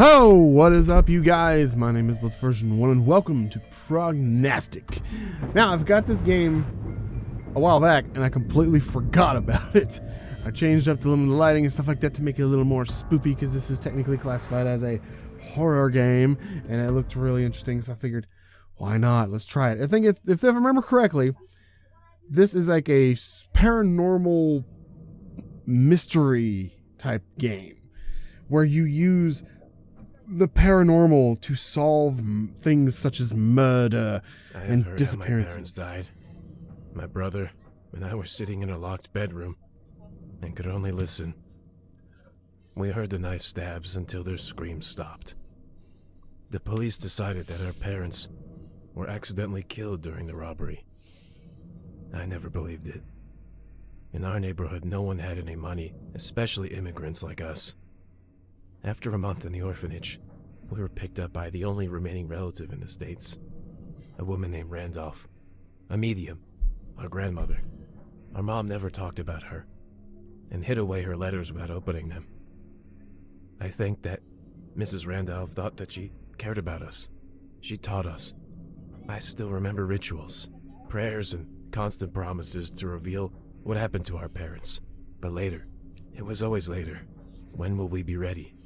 Ho! What is up, you guys? My name is BlitzVersion1 and welcome to Prognostic. Now, I've got this game a while back and I completely forgot about it. I changed up the lighting and stuff like that to make it a little more spoopy because this is technically classified as a horror game and it looked really interesting, so I figured, why not? Let's try it. I think it's, if I remember correctly, this is like a paranormal mystery type game where you use the paranormal to solve things such as murder and disappearances. My parents died. My brother and I were sitting in a locked bedroom and could only listen. We heard the knife stabs until their screams stopped. The police decided that our parents were accidentally killed during the robbery. I never believed it. In our neighborhood, no one had any money, especially immigrants like us. After a month in the orphanage, we were picked up by the only remaining relative in the States, a woman named Randolph, a medium, our grandmother. Our mom never talked about her, and hid away her letters without opening them. I think that Mrs. Randolph thought that she cared about us. She taught us. I still remember rituals, prayers, and constant promises to reveal what happened to our parents. But later, it was always later. When will we be ready?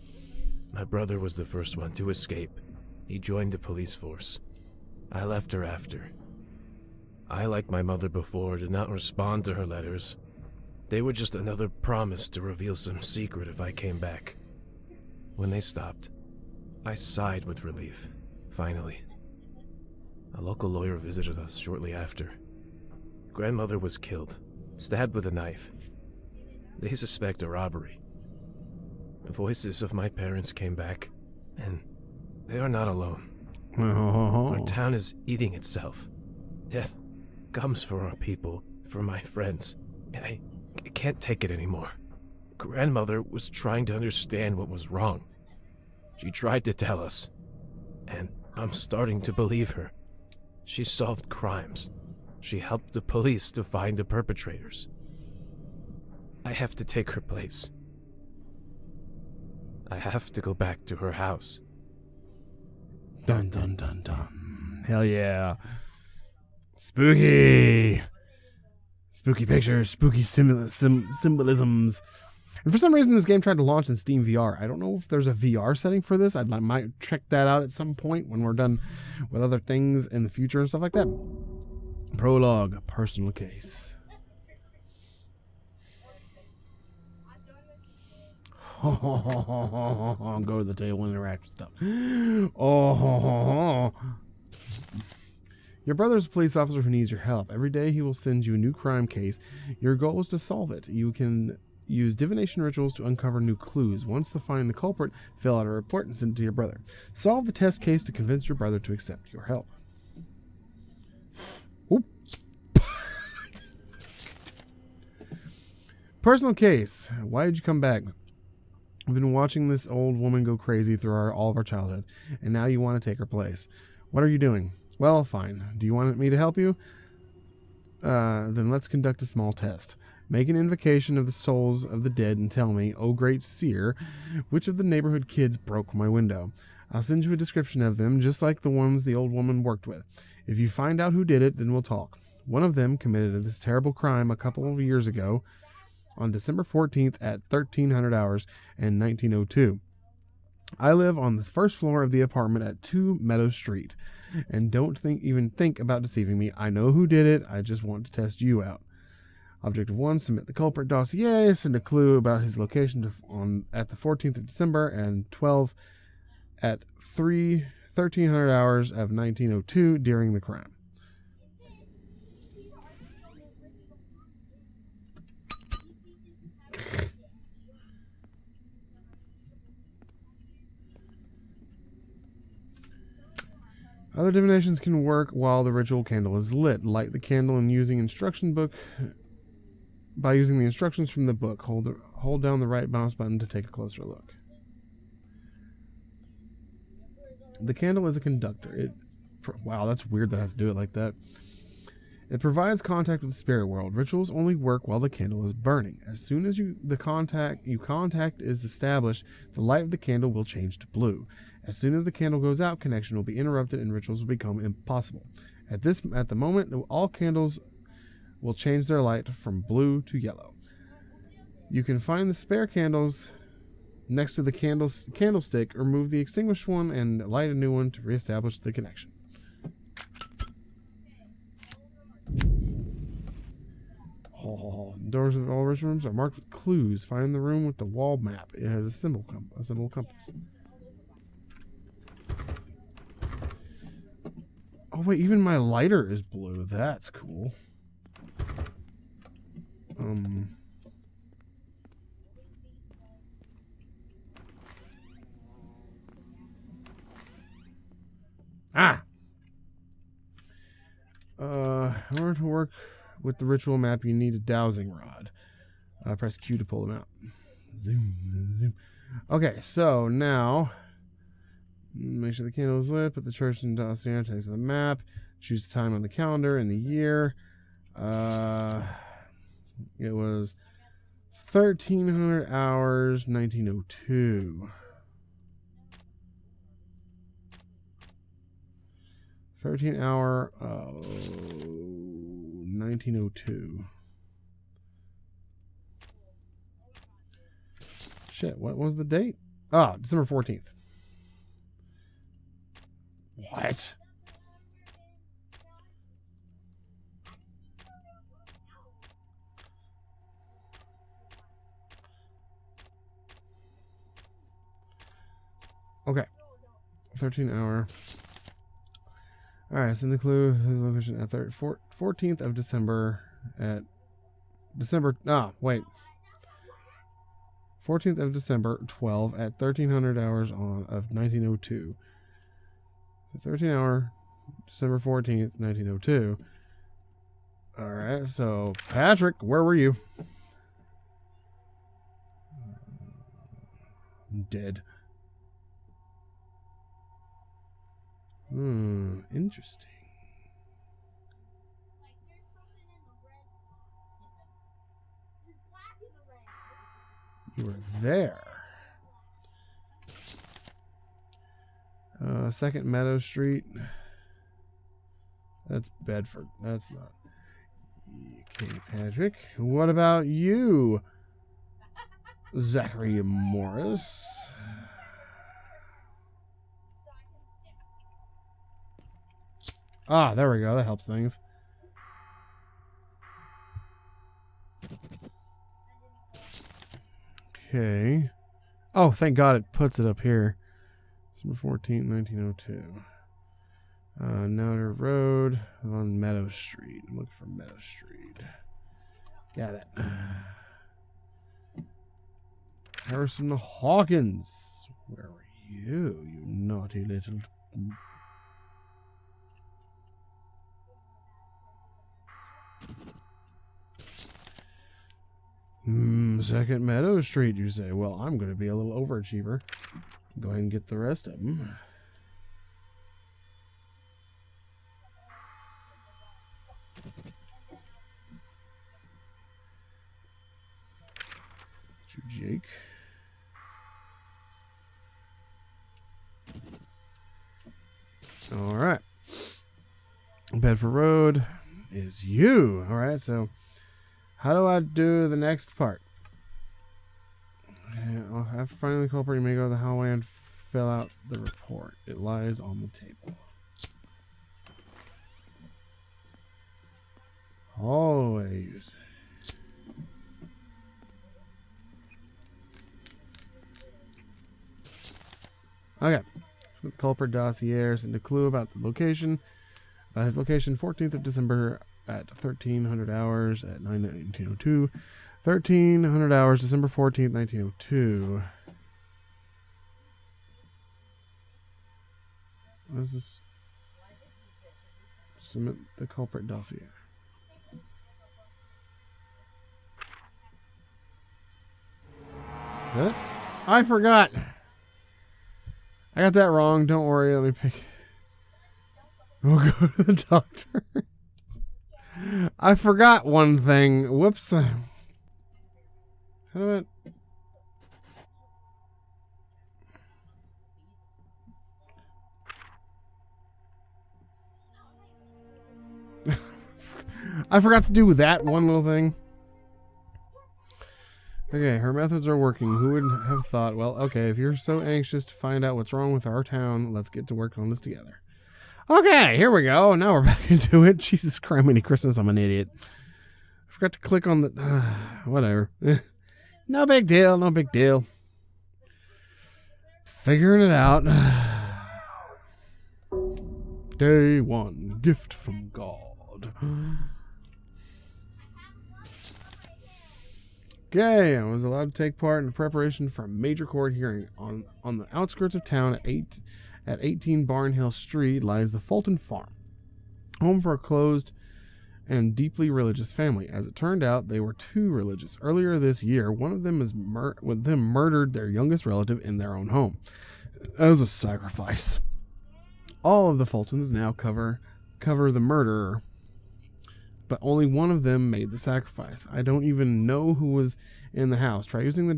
My brother was the first one to escape. He joined the police force. I left her after. I, like my mother before, did not respond to her letters. They were just another promise to reveal some secret if I came back. When they stopped, I sighed with relief. Finally, a local lawyer visited us shortly after. Grandmother was killed, stabbed with a knife. They suspect a robbery. The voices of my parents came back, and they are not alone. Our town is eating itself. Death comes for our people, for my friends. I can't take it anymore. Grandmother was trying to understand what was wrong. She tried to tell us, and I'm starting to believe her. She solved crimes. She helped the police to find the perpetrators. I have to take her place. I have to go back to her house. Dun dun dun dun. Hell yeah. Spooky. Spooky pictures, spooky symbolisms. And for some reason, this game tried to launch in Steam VR. I don't know if there's a VR setting for this. I might check that out at some point when we're done with other things in the future and stuff like that. Prologue, personal case. Go to the table and interact with stuff. Your brother's a police officer who needs your help. Every day he will send you a new crime case. Your goal is to solve it. You can use divination rituals to uncover new clues. Once to find the culprit, fill out a report and send it to your brother. Solve the test case to convince your brother to accept your help. Oop. Personal case. Why did you come back? We've been watching this old woman go crazy through all of our childhood, and now you want to take her place. What are you doing? Well, fine. Do you want me to help you? Then let's conduct a small test. Make an invocation of the souls of the dead and tell me, oh great seer, which of the neighborhood kids broke my window. I'll send you a description of them, just like the ones the old woman worked with. If you find out who did it, then we'll talk. One of them committed this terrible crime a couple of years ago, on December 14th at 1300 hours in 1902. I live on the first floor of the apartment at 2 Meadow Street, and don't even think about deceiving me. I know who did it. I just want to test you out. Objective 1, submit the culprit dossier, send a clue about his location at the 14th of December and 12 at 1300 hours of 1902 during the crime. Other divinations can work while the ritual candle is lit. Light the candle and using instruction book. By using the instructions from the book, hold down the right mouse button to take a closer look. The candle is a conductor. Wow, that's weird that I have to do it like that. It provides contact with the spirit world. Rituals only work while the candle is burning. As soon as contact is established, the light of the candle will change to blue. As soon as the candle goes out, connection will be interrupted and rituals will become impossible. At the moment, all candles will change their light from blue to yellow. You can find the spare candles next to the candlestick, remove the extinguished one, and light a new one to reestablish the connection. Doors of all rooms are marked with clues. Find the room with the wall map. It has a symbol compass. Oh wait, even my lighter is blue. That's cool. In order to work with the ritual map, you need a dowsing rod. Press Q to pull them out. Zoom, zoom. Okay, so now make sure the candle is lit. Put the church and dossier to the map. Choose the time on the calendar and the year. It was 1300 hours, 1902. 13-hour, 1902. Shit, what was the date? Ah, December 14th. What? Okay. 13-hour. Alright, send the clue. His location at 14th of December at December. 14th of December, 12 at 1300 hours of 1902. 13-hour, December 14th, 1902. Alright, so Patrick, where were you? I'm dead. Interesting. You were there. Second Meadow Street. That's Bedford. That's not. Okay, Patrick. What about you, Zachary Morris? Ah, there we go. That helps things. Okay. Oh, thank God it puts it up here. December 14th, 1902. Nouder Road on Meadow Street. I'm looking for Meadow Street. Got it. Harrison Hawkins. Where were you, you naughty little... Second Meadow Street, you say? Well, I'm going to be a little overachiever. Go ahead and get the rest of them. Jake. All right. Bedford Road is you. All right, so how do I do the next part? After finding the culprit, you may go to the hallway and fill out the report. It lies on the table. Hallway, you say. Okay. So the culprit dossier sent a clue about the location. His location, 14th of December at 1300 hours at 1902. 1300 hours, December 14th, 1902. What is this? Submit the culprit dossier. Is that it? I forgot. I got that wrong. Don't worry. Let me pick. We'll go to the doctor. I forgot one thing. Whoops. How do I forgot to do that one little thing. Okay, her methods are working. Who would have thought? Well, okay, if you're so anxious to find out what's wrong with our town, let's get to work on this together. Okay, here we go. Now we're back into it. Jesus Christ, many Christmas, I'm an idiot. I forgot to click on the... whatever. No big deal, no big deal. Figuring it out. Day 1, gift from God. Okay, I was allowed to take part in the preparation for a major court hearing. On the outskirts of town at 18 Barnhill Street lies the Fulton Farm, home for a closed and deeply religious family. As it turned out, they were too religious. Earlier this year, one of them murdered their youngest relative in their own home. That was a sacrifice. All of the Fultons now cover the murderer, but only one of them made the sacrifice. I don't even know who was in the house. Try using the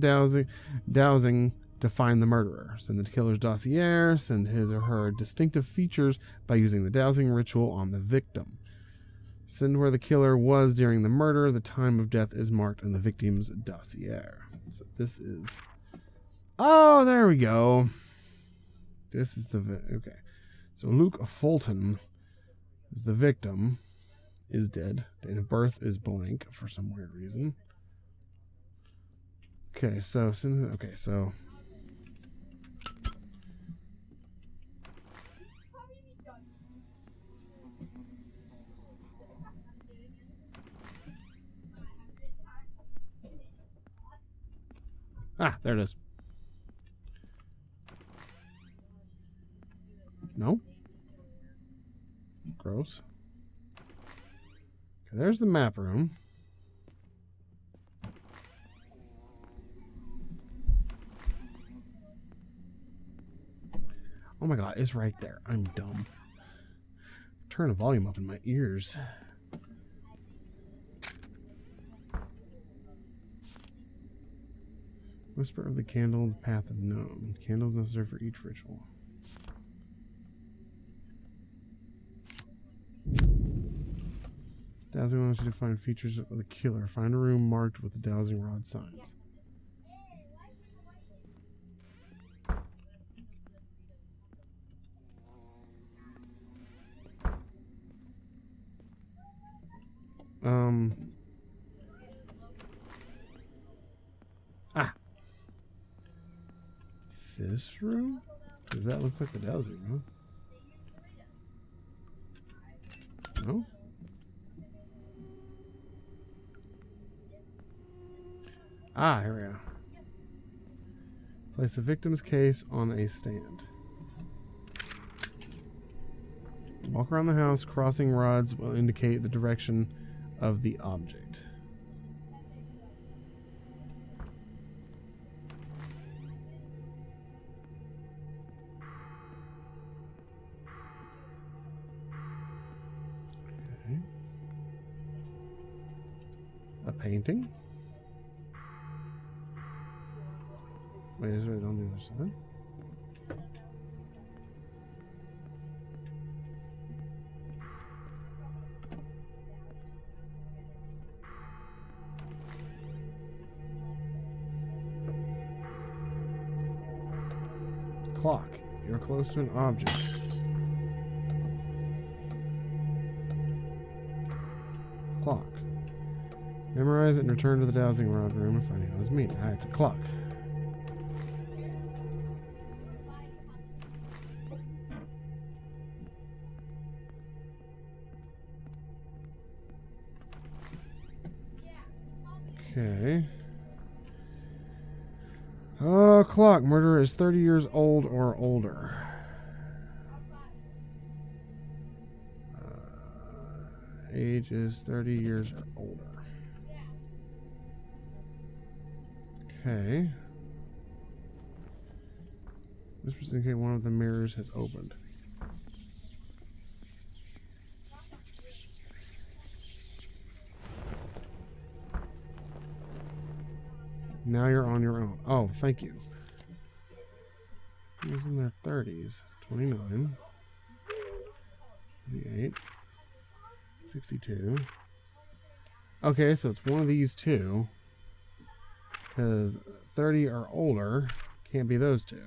dowsing to find the murderer. Send the killer's dossier, send his or her distinctive features by using the dowsing ritual on the victim. Send where the killer was during the murder. The time of death is marked in the victim's dossier. So this is... Oh, there we go. This is the... Okay. So Luke Fulton is the victim. Is dead. Date of birth is blank for some weird reason. Okay, so... Okay, so... Ah, there it is. No? Gross. Okay, there's the map room. Oh my god, it's right there. I'm dumb. Turn the volume up in my ears. Whisper of the candle, the path of gnome. Candles necessary for each ritual. Dowsing wants you to find features of the killer. Find a room marked with the dowsing rod signs. This room? Because that looks like the dowsing room. No? Ah, here we go. Place the victim's case on a stand. Walk around the house. Crossing rods will indicate the direction of the object. Okay. A painting. Wait, is it on the other side? Clock. You're close to an object. Clock. Memorize it and return to the dowsing rod room and find out what it's mean. Ah, it's a clock. Okay. Oh, clock. Murderer is 30 years old or older. Age is 30 years or older. Okay. This was indicate one of the mirrors has opened. Now you're on your own. Oh, thank you. Who's in their 30s? 29. 28. 62. Okay, so it's one of these two. Because 30 or older can't be those two.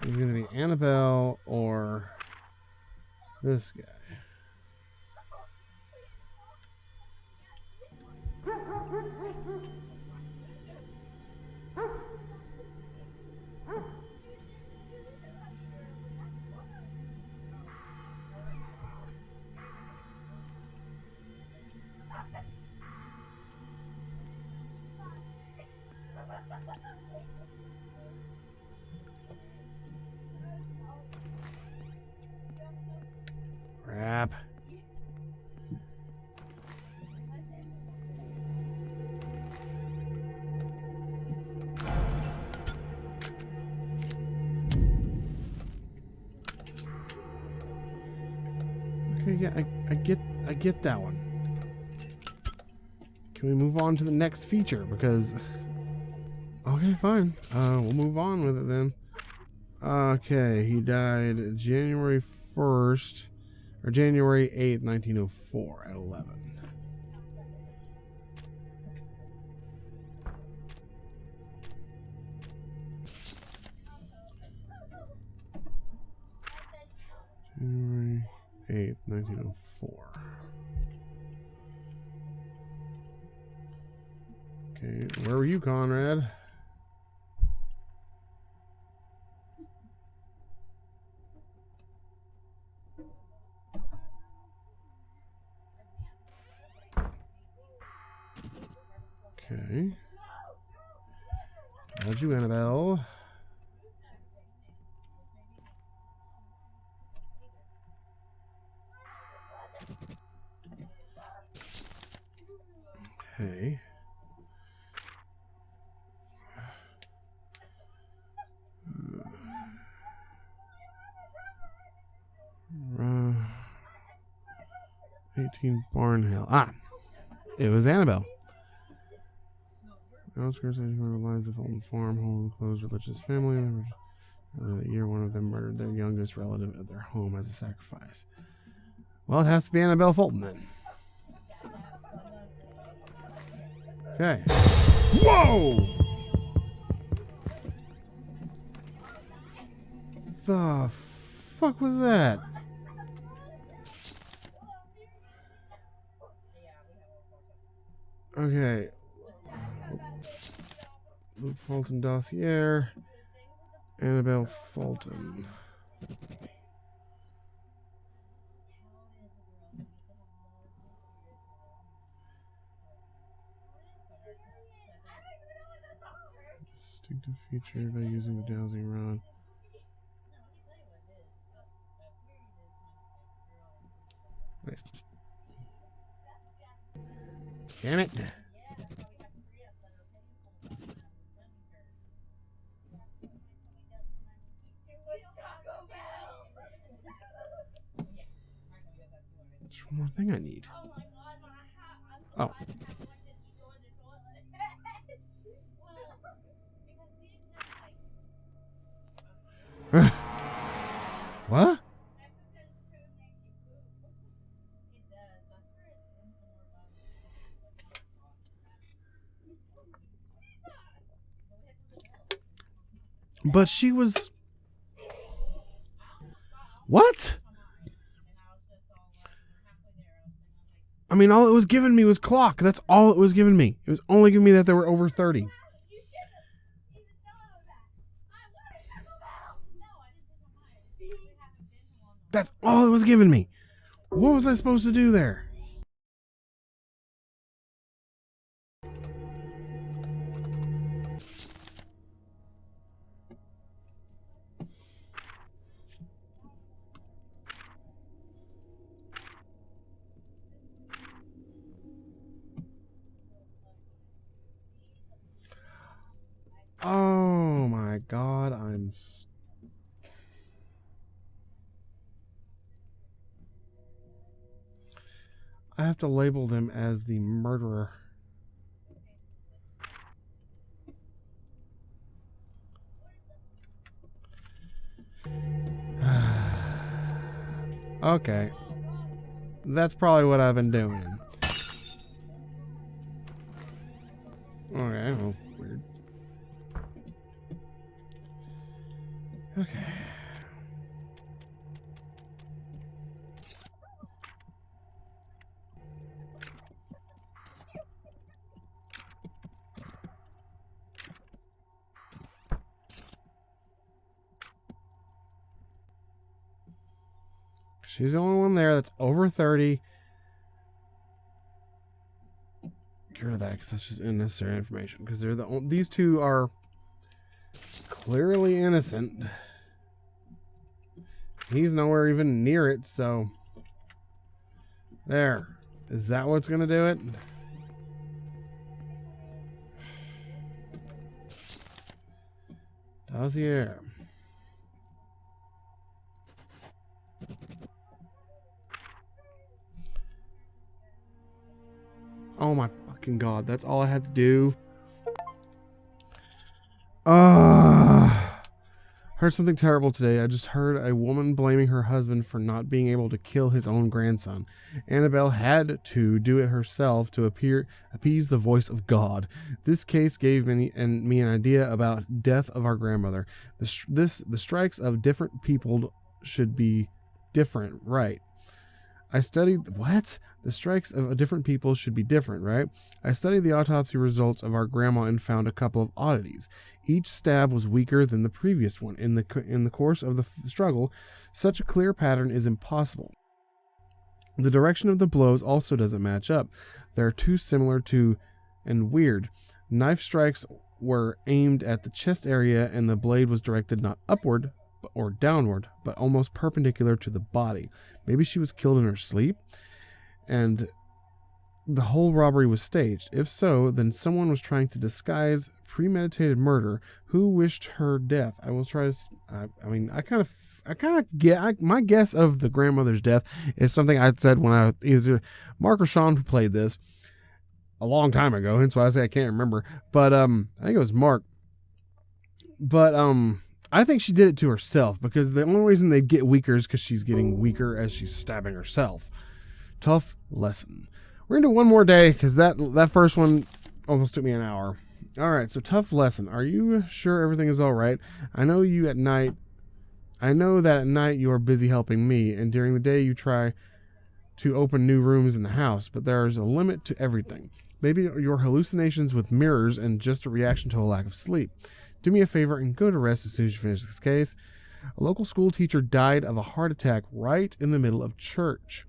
It's going to be Annabelle or this guy. Crap. Okay, yeah, I get that one. Can we move on to the next feature? Because okay, fine. We'll move on with it then. Okay, he died January 1st or January 8th, 1904 at 11. January 8th, 1904. Okay, where were you, Conrad? Okay. How'd you, Annabelle? Okay. 18 Barnhill. Ah, it was Annabelle. Outskirts realized the Fulton farm home closed religious family members. Earlier that year, one of them murdered their youngest relative at their home as a sacrifice. Well, it has to be Annabelle Fulton then. Okay. Whoa! The fuck was that? Okay. Luke Fulton dossier. Annabelle Fulton. Distinctive feature by using the dowsing rod. Wait. Damn it. There's one more thing I need. Oh. What? But she was... What? I mean, all it was giving me was clock. That's all it was giving me. It was only giving me that they were over 30. That's all it was giving me. What was I supposed to do there? Oh my god, I have to label them as the murderer. Okay. That's probably what I've been doing. Okay, well, weird. Okay. She's the only one there that's over 30. Get rid of that because that's just unnecessary information. Because they're these two are clearly innocent. He's nowhere even near it, so there. Is that what's gonna do it? Dossier. Oh my fucking god, that's all I had to do. Heard something terrible today. I just heard a woman blaming her husband for not being able to kill his own grandson. Annabelle had to do it herself to appease the voice of God. This case gave me an idea about death of our grandmother. The strikes of different people should be different, right? I studied what? The strikes of different people should be different, right? I studied the autopsy results of our grandma and found a couple of oddities. Each stab was weaker than the previous one. In the course of the struggle, such a clear pattern is impossible. The direction of the blows also doesn't match up. They're too similar to and weird. Knife strikes were aimed at the chest area and the blade was directed not upward or downward, but almost perpendicular to the body. Maybe she was killed in her sleep, and the whole robbery was staged. If so, then someone was trying to disguise premeditated murder. Who wished her death? I will try to. I kind of get. My guess of the grandmother's death is something I said when either Mark or Sean who played this a long time ago. Hence why I say I can't remember. But I think it was Mark. But I think she did it to herself because the only reason they'd get weaker is because she's getting weaker as she's stabbing herself. Tough lesson. We're going to do one more day because that first one almost took me an hour. All right, so tough lesson. Are you sure everything is all right? I know that at night you are busy helping me, and during the day you try to open new rooms in the house, but there's a limit to everything. Maybe your hallucinations with mirrors and just a reaction to a lack of sleep. Do me a favor and go to rest as soon as you finish this case. A local school teacher died of a heart attack right in the middle of the church.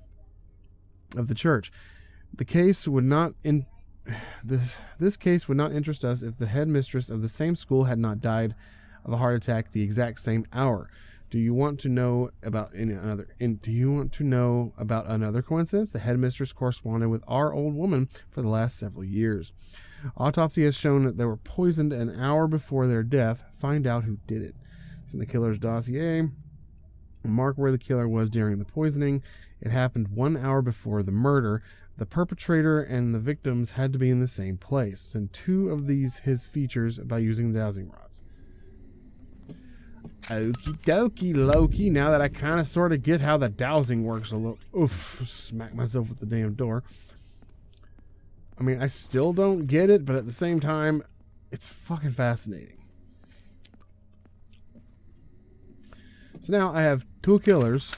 The case would not this case would not interest us if the headmistress of the same school had not died of a heart attack the exact same hour. Do you want to know about another coincidence? The headmistress corresponded with our old woman for the last several years. Autopsy has shown that they were poisoned an hour before their death. Find out who did it. It's in the killer's dossier. Mark where the killer was during the poisoning. It happened 1 hour before the murder. The perpetrator and the victims had to be in the same place. Send two of his features by using dowsing rods. Okie dokie, Loki. Now that I kind of sort of get how the dowsing works a little. Oof, smack myself with the damn door. I mean, I still don't get it, but at the same time, it's fucking fascinating. So now I have two killers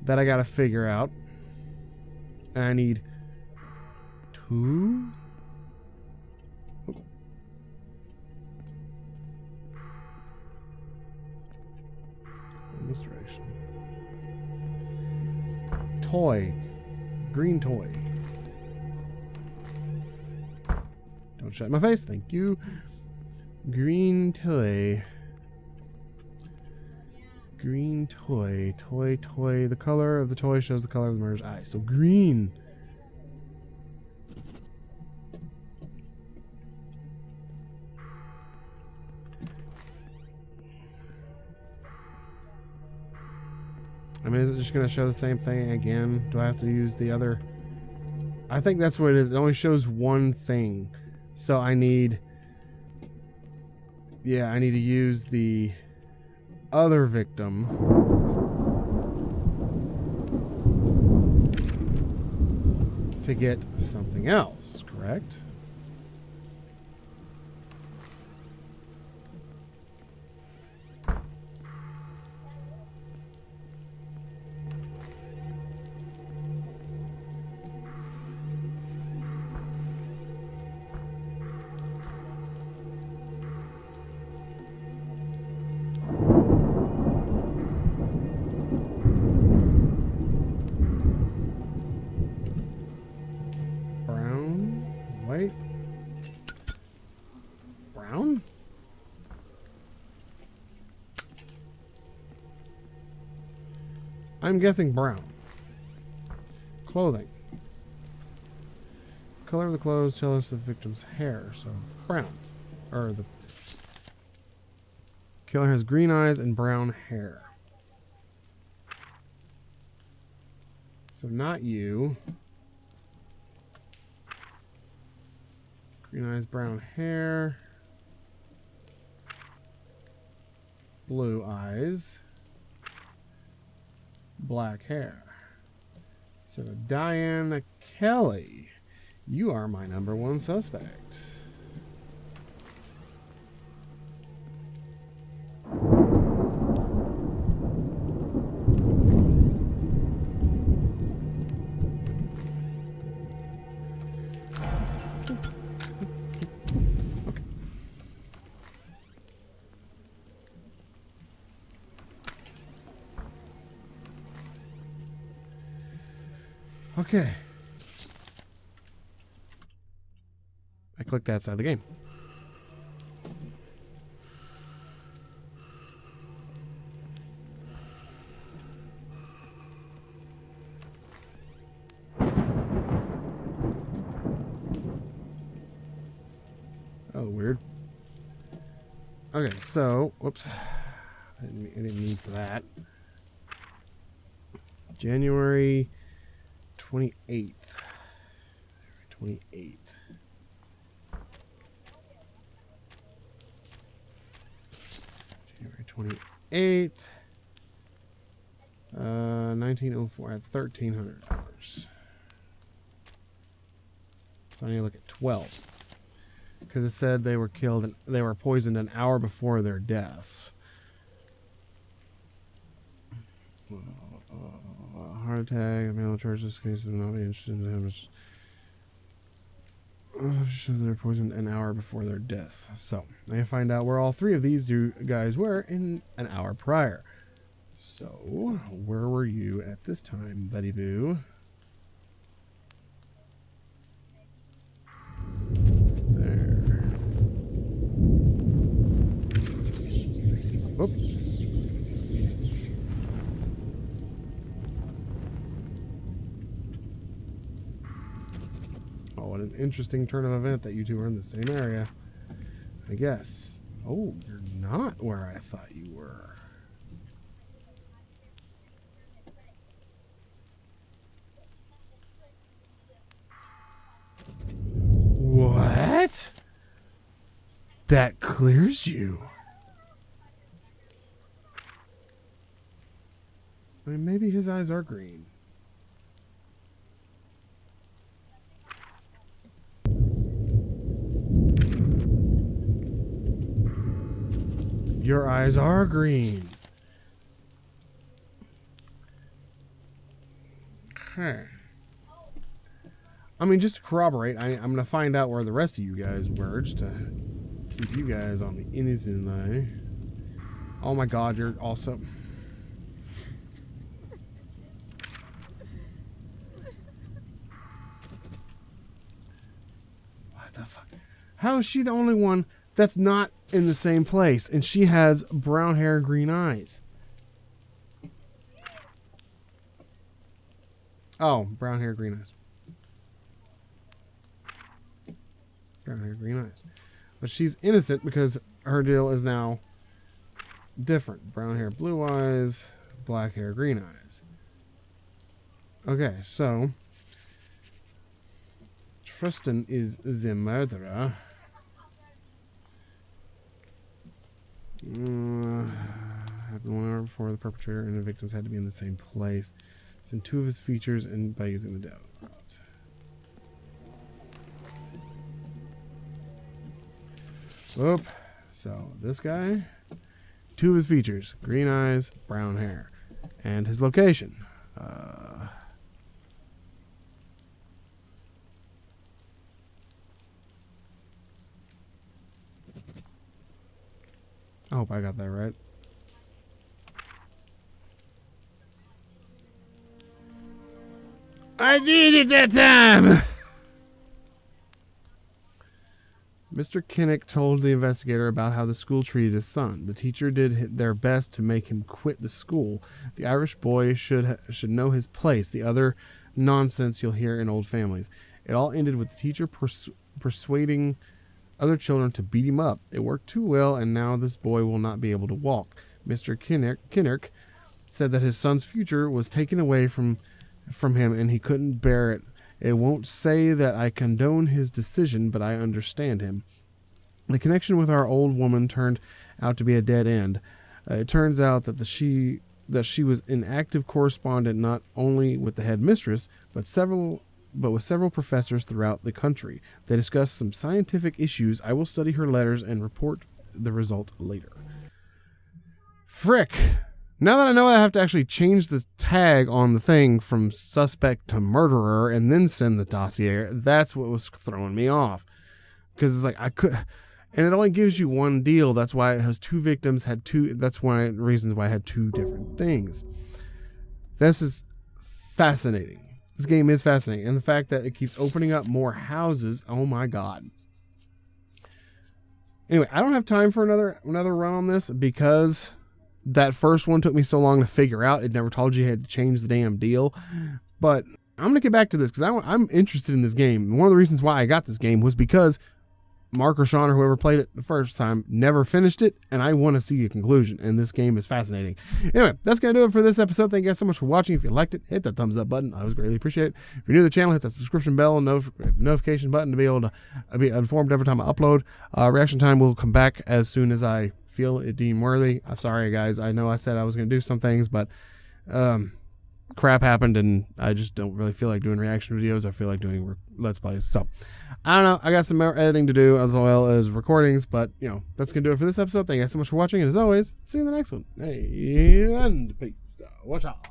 that I gotta figure out. And I need two. In this direction. Toy. Green toy. Don't shut my face, thank you. Green toy. Green toy. Toy. The color of the toy shows the color of the murderer's eye. So green. I mean, is it just going to show the same thing again? Do I have to use the other? I think that's what it is. It only shows one thing. So I need to use the other victim. to get something else, correct? White? Brown? I'm guessing brown. Clothing. Color of the clothes tell us the victim's hair, so brown. Or the killer has green eyes and brown hair. So not you. Green eyes, brown hair. Blue eyes. Black hair. So Diane Kelly, you are my #1 suspect. Okay. I clicked outside the game. Oh, weird. Okay, so, whoops. I didn't mean for that. January 28th. 28th. January 28th. 1904 at $1,300. So I need to look at 12. Because it said they were killed and they were poisoned an hour before their deaths. Heart attack, mail charge this case would not be interested in him. Shows they're poisoned an hour before their deaths. So I find out where all three of these guys were in an hour prior. So where were you at this time, Buddy Boo? There. Whoop. Oh, what an interesting turn of event that you two are in the same area. I guess. Oh, you're not where I thought you were. What? That clears you. I mean, maybe his eyes are green. Your eyes are green. Okay. I mean, just to corroborate, I'm going to find out where the rest of you guys were, just to keep you guys on the innocent line. Oh my god, you're also... What the fuck? How is she the only one that's not in the same place, and she has brown hair and green eyes? Oh, brown hair, green eyes. Brown hair, green eyes. But she's innocent because her deal is now different. Brown hair, blue eyes, black hair, green eyes. Okay, so Tristan is the murderer. Happened 1 hour before the perpetrator and the victims had to be in the same place. Send 2 of his features and by using the data routes. Oop. So this guy, 2 of his features: green eyes, brown hair, and his location. I hope I got that right. I did it that time! Mr. Kinnick told the investigator about how the school treated his son. The teacher did their best to make him quit the school. The Irish boy should know his place. The other nonsense you'll hear in old families. It all ended with the teacher persuading other children to beat him up. It worked too well, and now this boy will not be able to walk. Mr. Kinnick said that his son's future was taken away from him, and he couldn't bear it. It won't say that I condone his decision, but I understand him. The connection with our old woman turned out to be a dead end. It turns out that she was an active correspondent not only with the headmistress, but with several professors throughout the country. They discussed some scientific issues. I will study her letters and report the result later. Frick! Now that I know I have to actually change the tag on the thing from suspect to murderer and then send the dossier, that's what was throwing me off. Because it's like, I could... And it only gives you one deal. That's why it has 2 victims, that's one of the reasons why I had 2 different things. This is fascinating. This game is fascinating. And the fact that it keeps opening up more houses, oh my god. Anyway, I don't have time for another run on this because that first one took me so long to figure out. It never told you had to change the damn deal. But I'm going to get back to this because I'm interested in this game. One of the reasons why I got this game was because Mark or Sean or whoever played it the first time never finished it, and I want to see a conclusion, and this game is fascinating. Anyway, that's going to do it for this episode. Thank you guys so much for watching. If you liked it, hit that thumbs up button. I always greatly appreciate it. If you're new to the channel, hit that subscription bell and notification button to be able to be informed every time I upload. Reaction time will come back as soon as I feel it deemed worthy. I'm sorry, guys. I know I said I was going to do some things, but crap happened, and I just don't really feel like doing reaction videos. I feel like doing Let's Plays. So, I don't know. I got some more editing to do as well as recordings, but, that's going to do it for this episode. Thank you guys so much for watching, and as always, see you in the next one. Hey, and peace. Watch out.